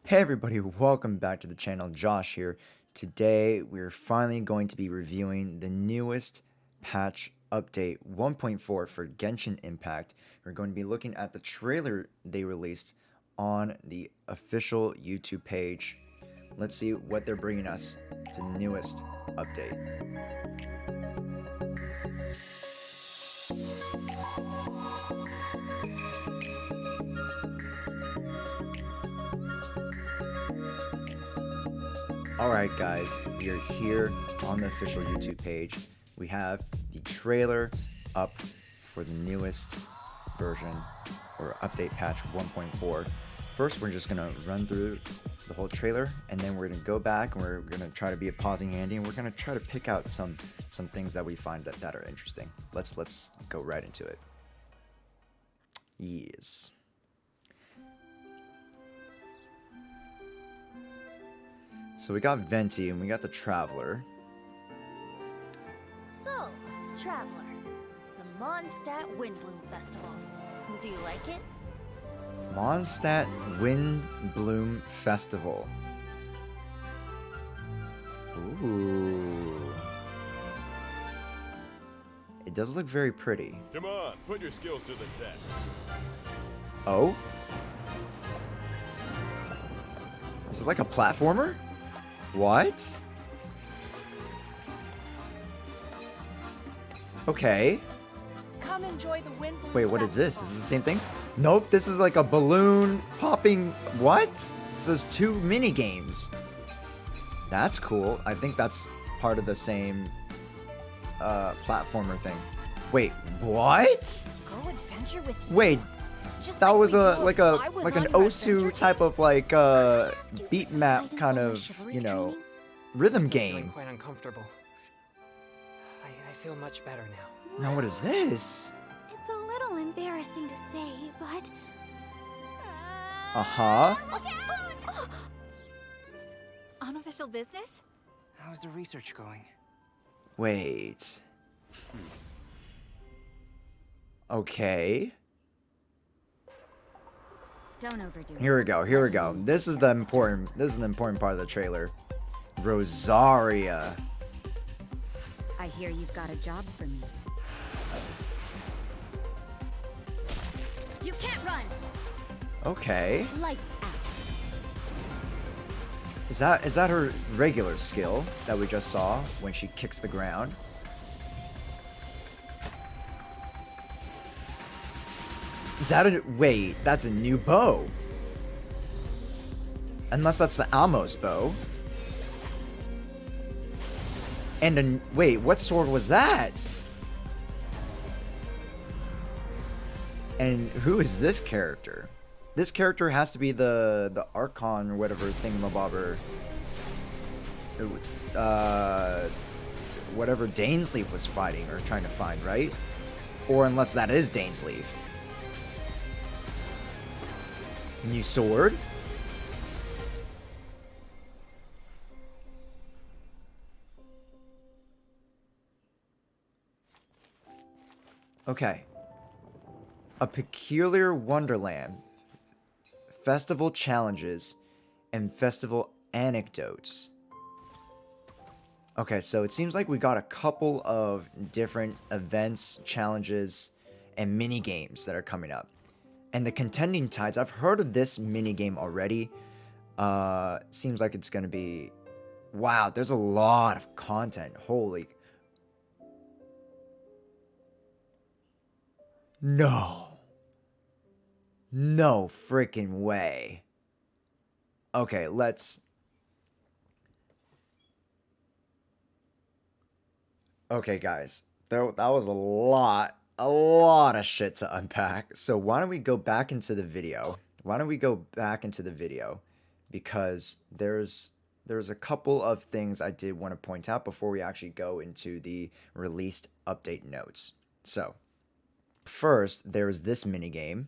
Hey everybody, welcome back to the channel. Josh here. Today we're finally going to be reviewing the newest patch update 1.4 for Genshin Impact. We're going to be looking at the trailer they released on the official YouTube page. Let's see what they're bringing us to the newest update. Alright guys, we are here on the official YouTube page. We have the trailer up for the newest version, or update patch 1.4. First, we're just going to run through the whole trailer, and then we're going to go back and we're going to try to be a pausing handy, and we're going to try to pick out some things that we find that are interesting. Let's go right into it. Yes. So we got Venti and we got the Traveler. So, Traveler, the Mondstadt Windbloom Festival. Do you like it? Mondstadt Windbloom Festival. Ooh. It does look very pretty. Come on, put your skills to the test. Oh? Is it like a platformer? What? Okay. Come enjoy the Windbloom Wait, what is this? Is this the same thing? Nope, this is like a balloon popping. What? It's those two mini games. That's cool. I think that's part of the same platformer thing. Wait, what? Go adventure with you. Wait, Just that like was we a did like when a I was like an on your Osu adventure type team. of like beat map Items kind on my of, chivalry you know, training? rhythm Still feeling game. quite uncomfortable. I feel much better now. Now what is this? It's a little embarrassing to say, but... Uh-huh. Unofficial business? How's the research going? Wait. Okay. Don't overdo it. Here we go. Here we go. This is the important part of the trailer. Rosaria. I hear you've got a job for me. You can't run! Okay. Lights out. Is that her regular skill that we just saw when she kicks the ground? Is that a wait? That's a new bow. Unless that's the Amos bow. And wait, what sword was that? And who is this character? This character has to be the Archon or whatever thingamabobber. Whatever Dainsleif was fighting or trying to find, right? Or unless that is Dainsleif. New sword? Okay. A peculiar wonderland. Festival challenges and festival anecdotes. Okay, so it seems like we got a couple of different events, challenges, and mini games that are coming up. And the Contending Tides, I've heard of this mini game already. Seems like it's gonna be, wow, there's a lot of content. Holy. No. No freaking way. Okay, let's... Okay, guys. That was a lot of shit to unpack. So why don't we go back into the video? Because there's a couple of things I did want to point out before we actually go into the released update notes. So, first, there's this minigame.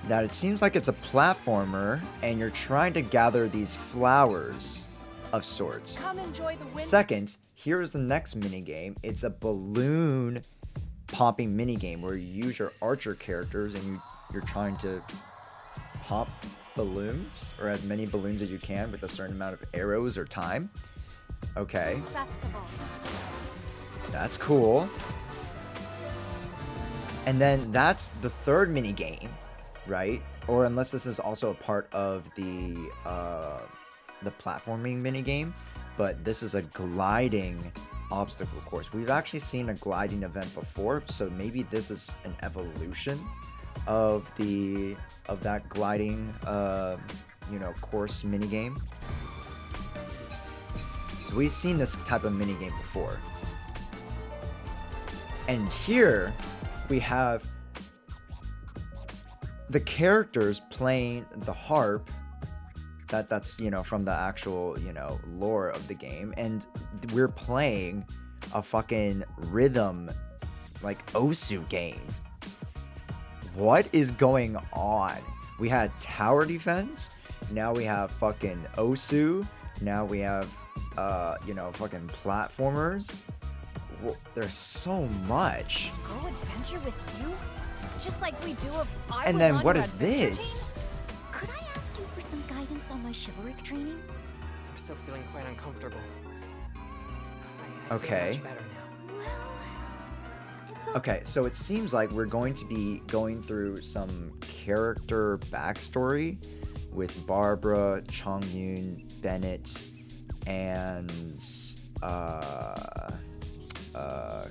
That it seems like it's a platformer, and you're trying to gather these flowers of sorts. Come enjoy the wind. Second, here's the next minigame. It's a balloon popping minigame where you use your archer characters and you're trying to pop balloons, or as many balloons as you can with a certain amount of arrows or time. Okay. Festival. That's cool. And then that's the third mini game, right? Or unless this is also a part of the platforming mini game, but this is a gliding obstacle course. We've actually seen a gliding event before, so maybe this is an evolution of that gliding course mini game. So we've seen this type of mini game before. And here we have the characters playing the harp that's from the actual lore of the game, and we're playing a fucking rhythm like Osu game. What is going on? We had tower defense, now we have fucking Osu, now we have fucking platformers. There's so much. Go adventure with you? Just like we do if I And was then on what your is adventure this? team? Could I ask you for some guidance on my chivalric training? I'm still feeling quite uncomfortable. I Okay. feel much better now. Well, it's Okay, so it seems like we're going to be going through some character backstory with Barbara, Chongyun, Bennett, and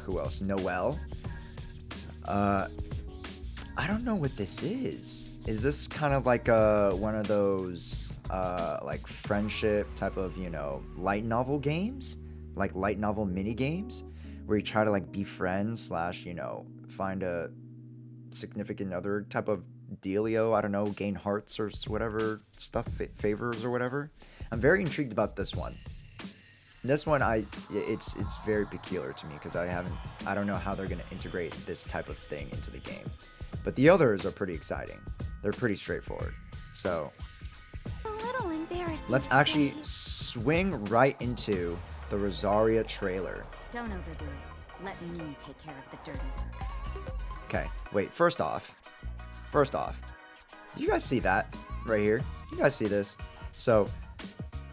who else? Noelle. I don't know what this is. Is this kind of like one of those like friendship type of light novel games, like light novel mini games, where you try to like be friends / find a significant other type of dealio? I don't know, gain hearts or whatever stuff, favors or whatever. I'm very intrigued about this one. This one, it's very peculiar to me because I don't know how they're gonna integrate this type of thing into the game. But the others are pretty exciting. They're pretty straightforward. So a little embarrassing. let's to actually say. swing right into the Rosaria trailer. Don't overdo it. Let me take care of the dirty work. Okay, wait. First off, do you guys see that right here? You guys see this? So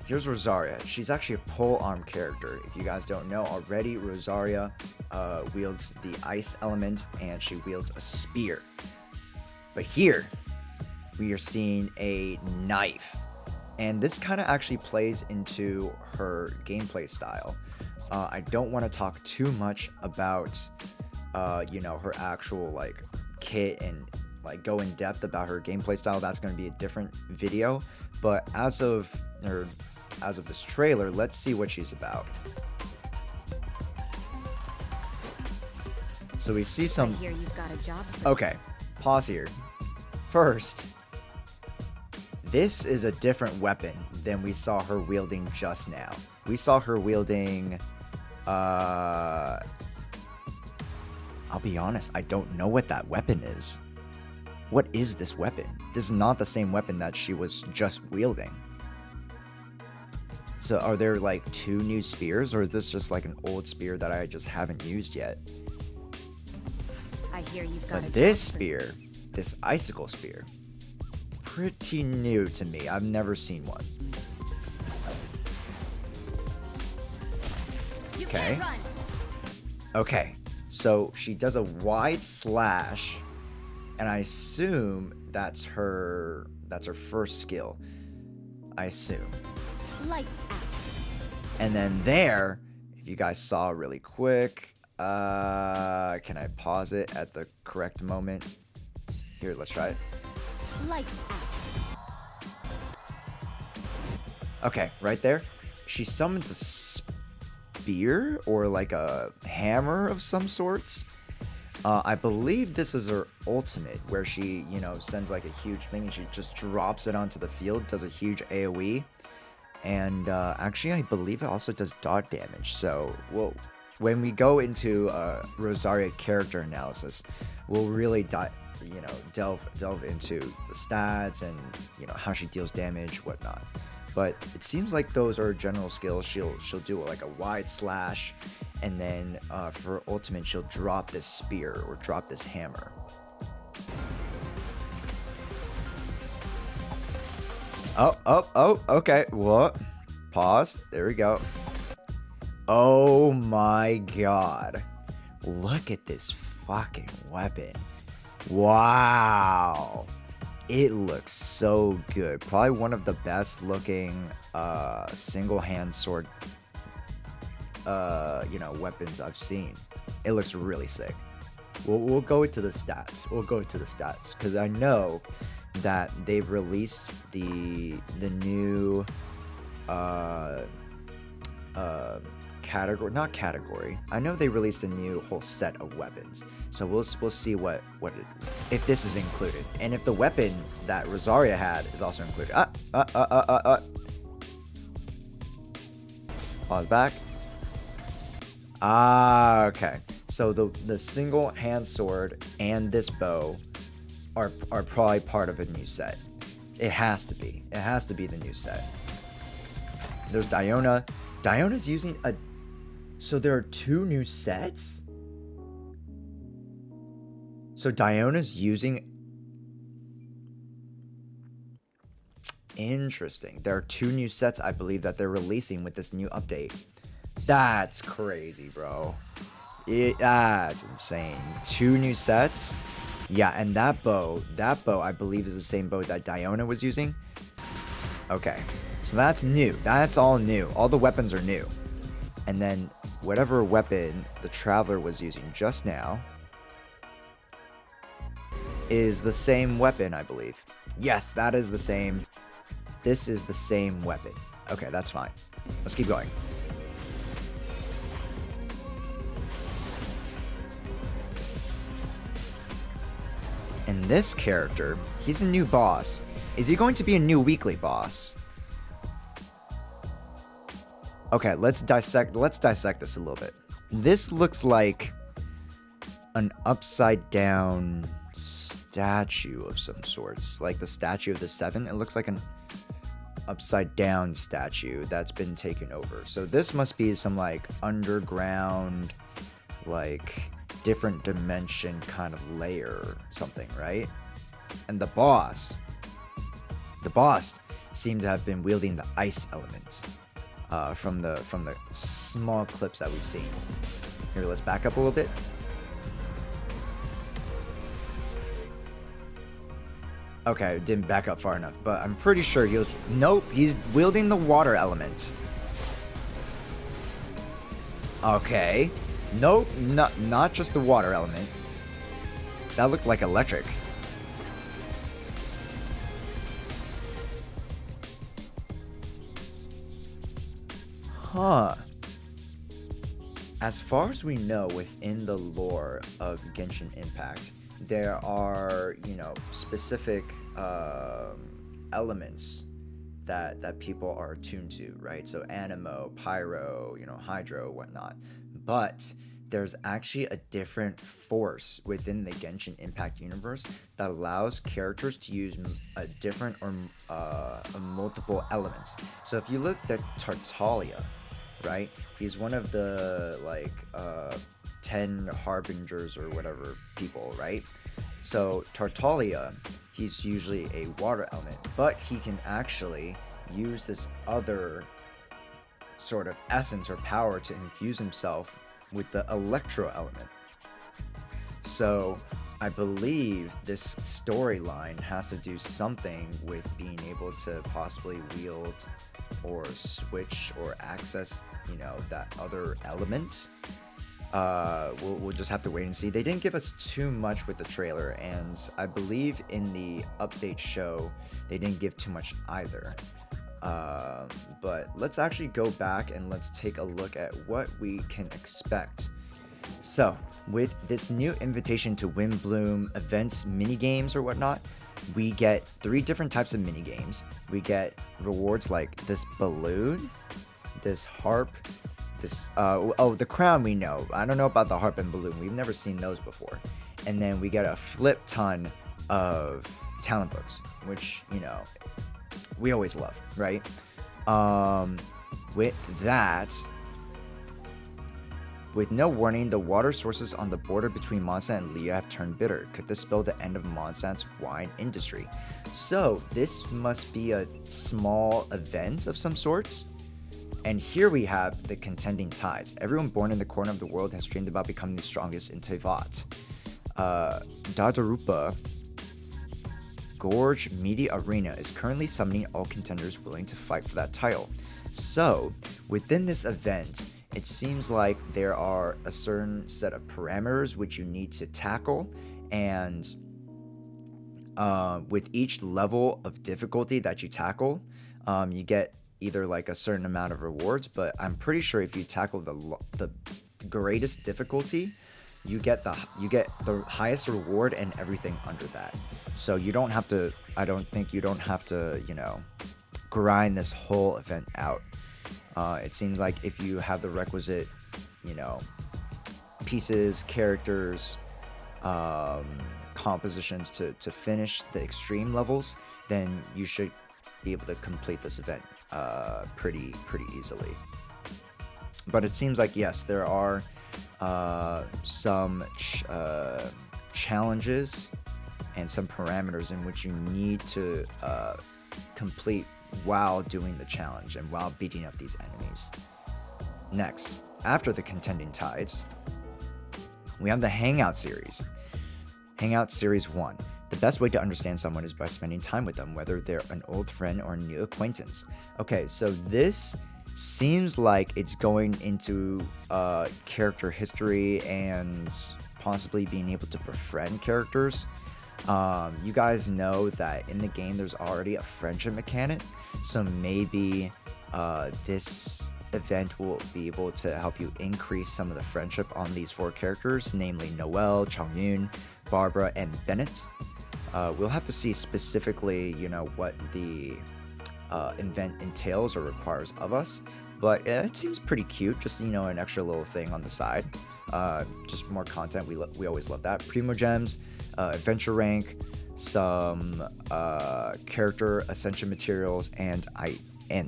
here's Rosaria. She's actually a polearm character. If you guys don't know already, Rosaria wields the ice element and she wields a spear. But here, we are seeing a knife. And this kind of actually plays into her gameplay style. I don't want to talk too much about, her actual like kit and like go in depth about her gameplay style. That's going to be a different video. But as of this trailer, let's see what she's about. So we see I some. hear you've got a job for Okay, pause here. First, this is a different weapon than we saw her wielding just now. We saw her wielding. I'll be honest, I don't know what that weapon is. What is this weapon? This is not the same weapon that she was just wielding. So are there like two new spears, or is this just like an old spear that I just haven't used yet? I hear you've got But a this job for spear, this icicle spear, pretty new to me. I've never seen one. You Okay. can't run. Okay, so she does a wide slash, and I assume that's her first skill. I assume. Lights out. And then there, if you guys saw really quick, can I pause it at the correct moment? Here, let's try it. Lights out. Okay, right there. She summons a spear or like a hammer of some sorts. I believe this is her ultimate, where she, sends like a huge thing and she just drops it onto the field, does a huge AoE. And actually, I believe it also does dot damage. So, when we go into Rosaria character analysis, we'll really delve into the stats and how she deals damage, whatnot. But it seems like those are general skills. She'll do like a wide slash, and then for ultimate, she'll drop this spear or drop this hammer. Oh, okay. What? Pause. There we go. Oh my god. Look at this fucking weapon. Wow. It looks so good. Probably one of the best looking single hand sword weapons I've seen. It looks really sick. We'll go into the stats. Because I know that they've released the new category. I know they released a new whole set of weapons. So we'll see if this is included, and if the weapon that Rosaria had is also included. Pause back. Okay. So the single hand sword and this bow are probably part of a new set. It has to be. It has to be the new set. There's Diona. Diona's using a... So there are 2 new sets? So Diona's using... Interesting. There are 2 new sets, I believe, that they're releasing with this new update. That's crazy, bro. That's insane. 2 new sets? Yeah, and that bow, I believe, is the same bow that Diona was using. Okay, so that's new. That's all new. All the weapons are new. And then whatever weapon the Traveler was using just now is the same weapon, I believe. Yes, that is the same. This is the same weapon. Okay, that's fine. Let's keep going. And this character, he's a new boss. Is he going to be a new weekly boss? Okay, let's dissect this a little bit. This looks like an upside down statue of some sorts, like the statue of the 7. It looks like an upside down statue that's been taken over. So this must be some like underground, like different dimension kind of layer or something, right? And the boss seemed to have been wielding the ice element from the small clips that we've seen. Here, let's back up a little bit. Okay, didn't back up far enough, but I'm pretty sure he was... Nope, he's wielding the water element. Okay. Nope, not just the water element. That looked like electric. Huh. As far as we know, within the lore of Genshin Impact, there are, specific elements that people are attuned to, right? So Animo, Pyro, Hydro, whatnot. But there's actually a different force within the Genshin Impact universe that allows characters to use a different or multiple elements. So if you look at Tartaglia, right? He's one of the 10 harbingers or whatever people, right? So Tartaglia, he's usually a water element, but he can actually use this other sort of essence or power to infuse himself with the electro element. So I believe this storyline has to do something with being able to possibly wield or switch or access, that other element. We'll just have to wait and see. They didn't give us too much with the trailer, and I believe in the update show they didn't give too much either. But let's actually go back and let's take a look at what we can expect. So, with this new invitation to Windbloom events minigames or whatnot, we get 3 different types of minigames. We get rewards like this balloon, this harp, this the crown we know. I don't know about the harp and balloon. We've never seen those before. And then we get a flip ton of talent books, which, we always love, right? With that, With no warning, the water sources on the border between Mondstadt and Liyue have turned bitter. Could this spell the end of Mondstadt's wine industry? So this must be a small event of some sorts. And here we have the contending tides. Everyone born in the corner of the world has dreamed about becoming the strongest in Tevat. Dadarupa Gorge Media Arena is currently summoning all contenders willing to fight for that title. So, within this event, it seems like there are a certain set of parameters which you need to tackle, and with each level of difficulty that you tackle, you get either like a certain amount of rewards, but I'm pretty sure if you tackle the greatest difficulty, you get the highest reward and everything under that. So you don't have to, I don't think you don't have to, grind this whole event out. It seems like if you have the requisite, pieces, characters, compositions to finish the extreme levels, then you should be able to complete this event pretty easily. But it seems like, yes, there are some challenges and some parameters in which you need to complete while doing the challenge and while beating up these enemies. Next, after the contending tides, we have the Hangout series. Hangout Series 1. The best way to understand someone is by spending time with them, whether they're an old friend or a new acquaintance. Okay, so this seems like it's going into character history and possibly being able to befriend characters. You guys know that in the game there's already a friendship mechanic, so maybe this event will be able to help you increase some of the friendship on these 4 characters, namely Noelle, Changyun, Barbara, and Bennett. We'll have to see specifically, what the event entails or requires of us, but it seems pretty cute. Just an extra little thing on the side. Just more content. We always love that. Primo gems, adventure rank, some character ascension materials, and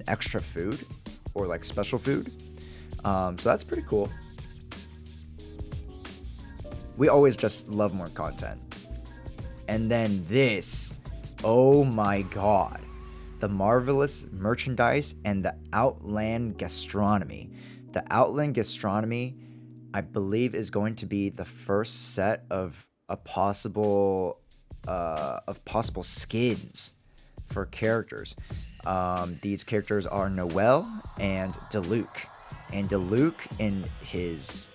extra food or like special food. So that's pretty cool. We always just love more content. And then this, oh my god, the marvelous merchandise and the Outland gastronomy. The Outland gastronomy, I believe, is going to be the first set of possible skins for characters. These characters are Noelle and Diluc. And Diluc in his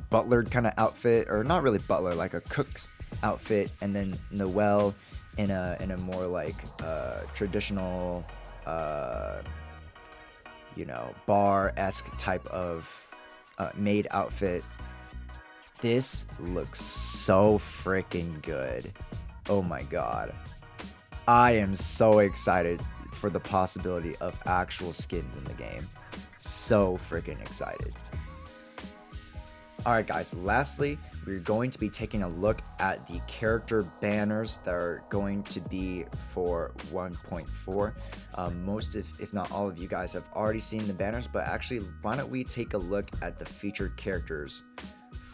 butler kind of outfit, or not really butler, like a cook's outfit, and then Noelle in a more like traditional bar-esque type of maid outfit. This looks so freaking good. Oh my god, I am so excited for the possibility of actual skins in the game. So freaking excited. Alright guys, lastly, we're going to be taking a look at the character banners that are going to be for 1.4. Most, if not all of you guys have already seen the banners, but actually, why don't we take a look at the featured characters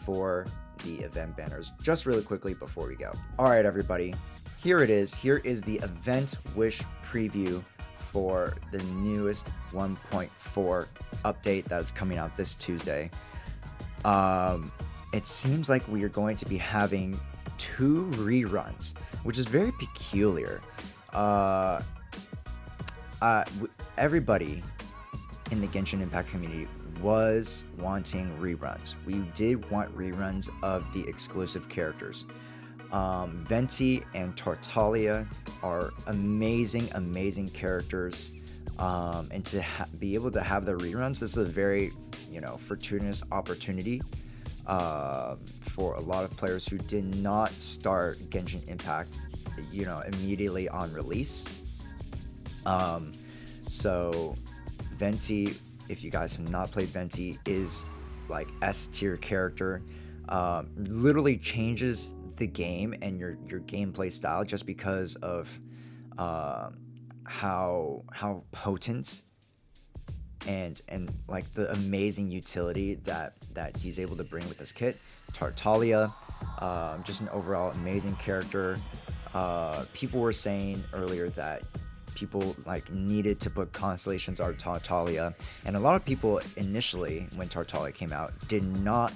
for the event banners just really quickly before we go. Alright everybody, here it is. Here is the event wish preview for the newest 1.4 update that is coming out this Tuesday. It seems like we are going to be having 2 reruns, which is very peculiar. Everybody in the Genshin Impact community was wanting reruns. We did want reruns of the exclusive characters. Venti and Tartaglia are amazing characters. And to be able to have the reruns, this is a very, fortuitous opportunity for a lot of players who did not start Genshin Impact, immediately on release. So Venti, if you guys have not played Venti, is like S tier character. Literally changes the game and your gameplay style just because of how potent and like the amazing utility that he's able to bring with this kit. Tartaglia, just an overall amazing character. People were saying earlier that people like needed to put Constellations art Tartaglia, and a lot of people initially when Tartaglia came out did not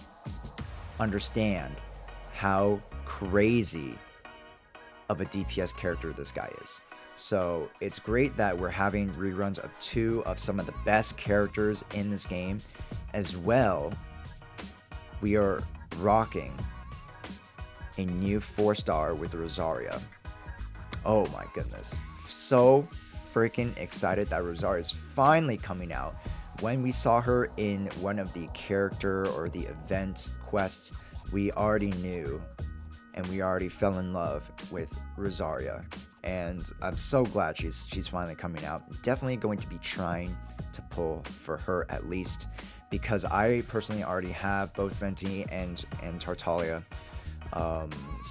understand how crazy of a DPS character this guy is. So it's great that we're having reruns of 2 of some of the best characters in this game. As well, we are rocking a new 4-star with Rosaria. Oh my goodness. So freaking excited that Rosaria is finally coming out. When we saw her in one of the character or the event quests, we already knew and we already fell in love with Rosaria. And I'm so glad she's finally coming out. Definitely going to be trying to pull for her at least, because I personally already have both Venti and Tartaglia.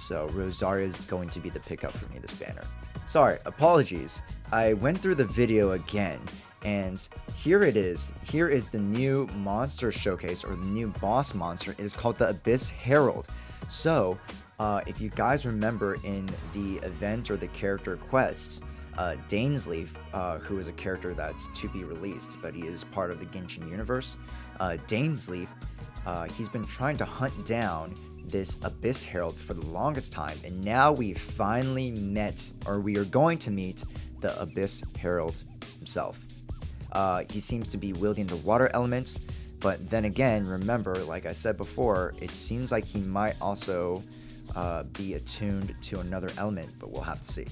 So Rosaria is going to be the pickup for me this banner. Sorry, apologies. I went through the video again, and here it is. Here is the new monster showcase, or the new boss monster. It is called the Abyss Herald. So, if you guys remember in the event or the character quests, Dainsleif, who is a character that's to be released, but he is part of the Genshin universe. Dainsleif, he's been trying to hunt down this Abyss Herald for the longest time, and now we finally met, or we are going to meet, the Abyss Herald himself. He seems to be wielding the water elements, but then again, remember, like I said before, it seems like he might also be attuned to another element, but we'll have to see.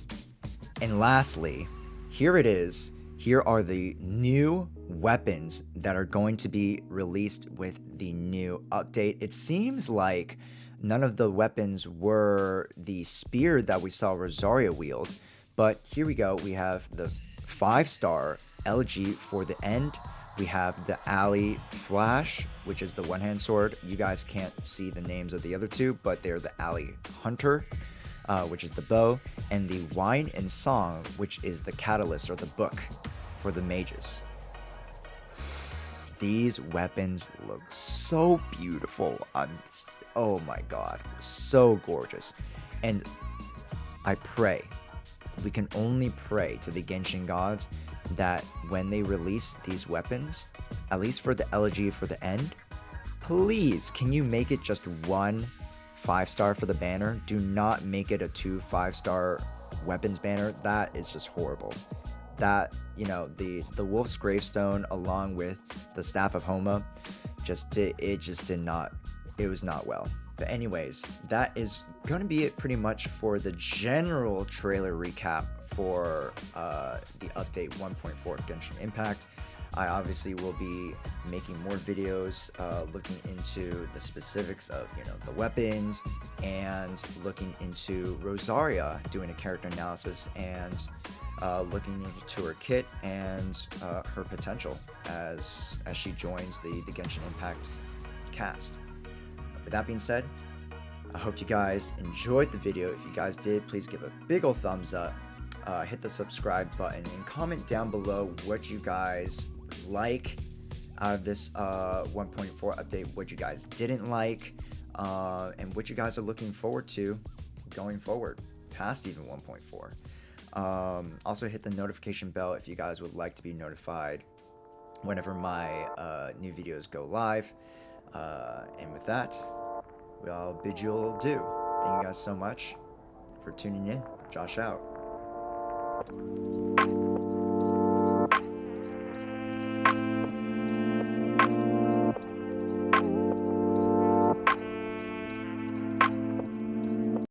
And lastly, here it is. Here are the new weapons that are going to be released with the new update. It seems like none of the weapons were the spear that we saw Rosaria wield, but here we go. We have the 5-star LG for the end. We have the Alley Flash, which is the one-hand sword. You guys can't see the names of the other 2, but they're the Alley Hunter, which is the bow, and the Wine and Song, which is the catalyst or the book for the mages. These weapons look so beautiful. Oh my god, so gorgeous. And I pray, we can only pray to the Genshin gods that when they release these weapons, at least for the elegy for the end, please, can you make it just 1 5-star for the banner? Do not make it a 2 5-star weapons banner. That is just horrible. That, you know, the Wolf's Gravestone along with the Staff of Homa, it was not well. But anyways, that is going to be it pretty much for the general trailer recap for the update 1.4 of Genshin Impact. I obviously will be making more videos looking into the specifics of, you know, the weapons, and looking into Rosaria, doing a character analysis, and looking into her kit and her potential as she joins the Genshin Impact cast. With that being said, I hope you guys enjoyed the video. If you guys did, please give a big ol' thumbs up, hit the subscribe button, and comment down below what you guys like out of this 1.4 update, what you guys didn't like, and what you guys are looking forward to going forward past even 1.4. Also hit the notification bell if you guys would like to be notified whenever my new videos go live. And with that, I'll bid you all adieu. Thank you guys so much for tuning in. Josh out.